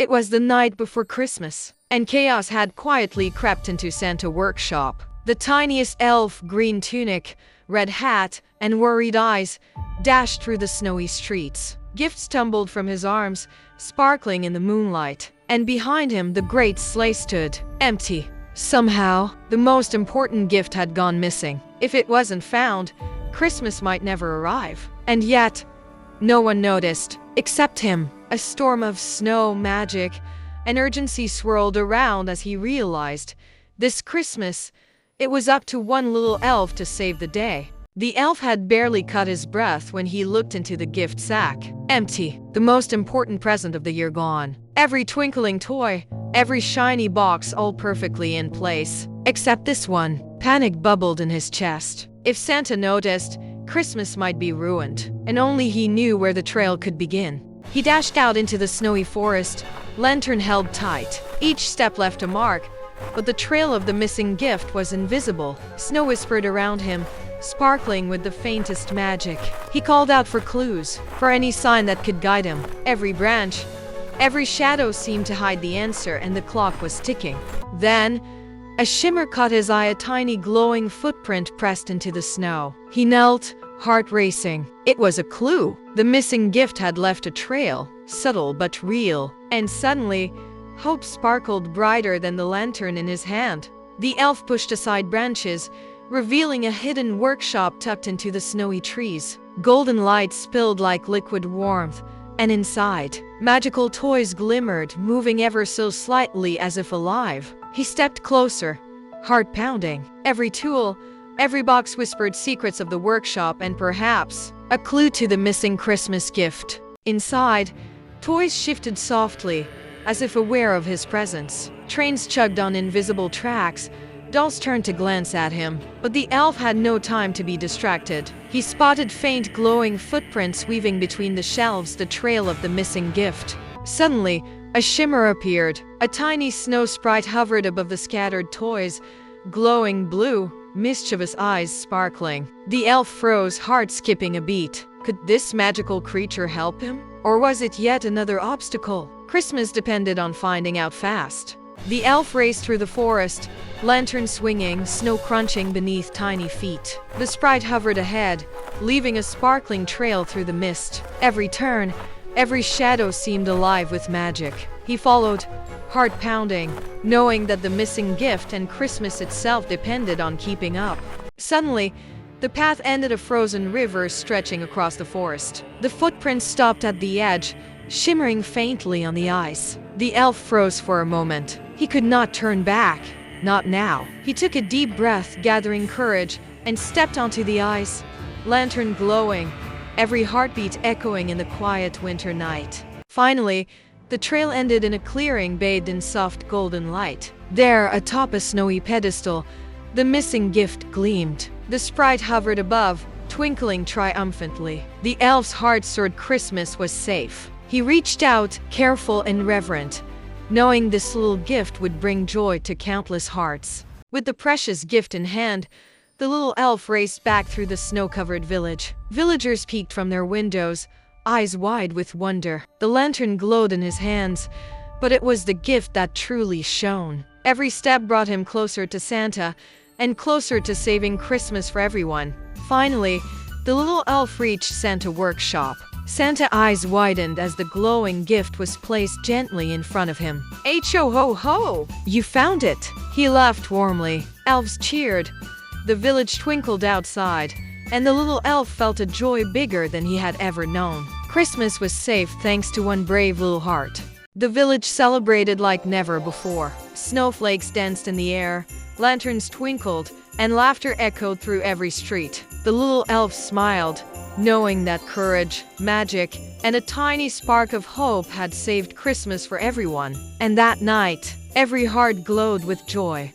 It was the night before Christmas, and chaos had quietly crept into Santa's workshop. The tiniest elf, green tunic, red hat, and worried eyes, dashed through the snowy streets. Gifts tumbled from his arms, sparkling in the moonlight, and behind him the great sleigh stood, empty. Somehow, the most important gift had gone missing. If it wasn't found, Christmas might never arrive. And yet, no one noticed, except him. A storm of snow, magic, and urgency swirled around as he realized, this Christmas, it was up to one little elf to save the day. The elf had barely caught his breath when he looked into the gift sack. Empty. The most important present of the year gone. Every twinkling toy, every shiny box all perfectly in place. Except this one. Panic bubbled in his chest. If Santa noticed, Christmas might be ruined. And only he knew where the trail could begin. He dashed out into the snowy forest, lantern held tight. Each step left a mark, but the trail of the missing gift was invisible. Snow whispered around him, sparkling with the faintest magic. He called out for clues, for any sign that could guide him. Every branch, every shadow seemed to hide the answer, and the clock was ticking. Then, a shimmer caught his eye, a tiny glowing footprint pressed into the snow. He knelt, heart racing. It was a clue. The missing gift had left a trail, subtle but real. And suddenly, hope sparkled brighter than the lantern in his hand. The elf pushed aside branches, revealing a hidden workshop tucked into the snowy trees. Golden light spilled like liquid warmth, and inside, magical toys glimmered, moving ever so slightly as if alive. He stepped closer, heart pounding. Every tool, every box whispered secrets of the workshop and perhaps a clue to the missing Christmas gift. Inside, toys shifted softly, as if aware of his presence. Trains chugged on invisible tracks. Dolls turned to glance at him, but the elf had no time to be distracted. He spotted faint glowing footprints weaving between the shelves, the trail of the missing gift. Suddenly, a shimmer appeared. A tiny snow sprite hovered above the scattered toys, glowing blue, mischievous eyes sparkling. The elf froze, heart skipping a beat. Could this magical creature help him? Or was it yet another obstacle? Christmas depended on finding out fast. The elf raced through the forest, lantern swinging, snow crunching beneath tiny feet. The sprite hovered ahead, leaving a sparkling trail through the mist. Every turn, every shadow seemed alive with magic. He followed, heart pounding, knowing that the missing gift and Christmas itself depended on keeping up. Suddenly, the path ended a frozen river stretching across the forest. The footprints stopped at the edge, shimmering faintly on the ice. The elf froze for a moment. He could not turn back. Not now. He took a deep breath, gathering courage, and stepped onto the ice, lantern glowing, every heartbeat echoing in the quiet winter night. Finally, the trail ended in a clearing bathed in soft golden light. There, atop a snowy pedestal, the missing gift gleamed. The sprite hovered above, twinkling triumphantly. The elf's heart soared. Christmas was safe. He reached out, careful and reverent, knowing this little gift would bring joy to countless hearts. With the precious gift in hand, the little elf raced back through the snow-covered village. Villagers peeked from their windows, eyes wide with wonder. The lantern glowed in his hands, but it was the gift that truly shone. Every step brought him closer to Santa, and closer to saving Christmas for everyone. Finally, the little elf reached Santa's workshop. Santa's eyes widened as the glowing gift was placed gently in front of him. Ho-ho-ho! You found it! He laughed warmly. Elves cheered. The village twinkled outside, and the little elf felt a joy bigger than he had ever known. Christmas was safe thanks to one brave little heart. The village celebrated like never before. Snowflakes danced in the air, lanterns twinkled, and laughter echoed through every street. The little elf smiled, knowing that courage, magic, and a tiny spark of hope had saved Christmas for everyone. And that night, every heart glowed with joy.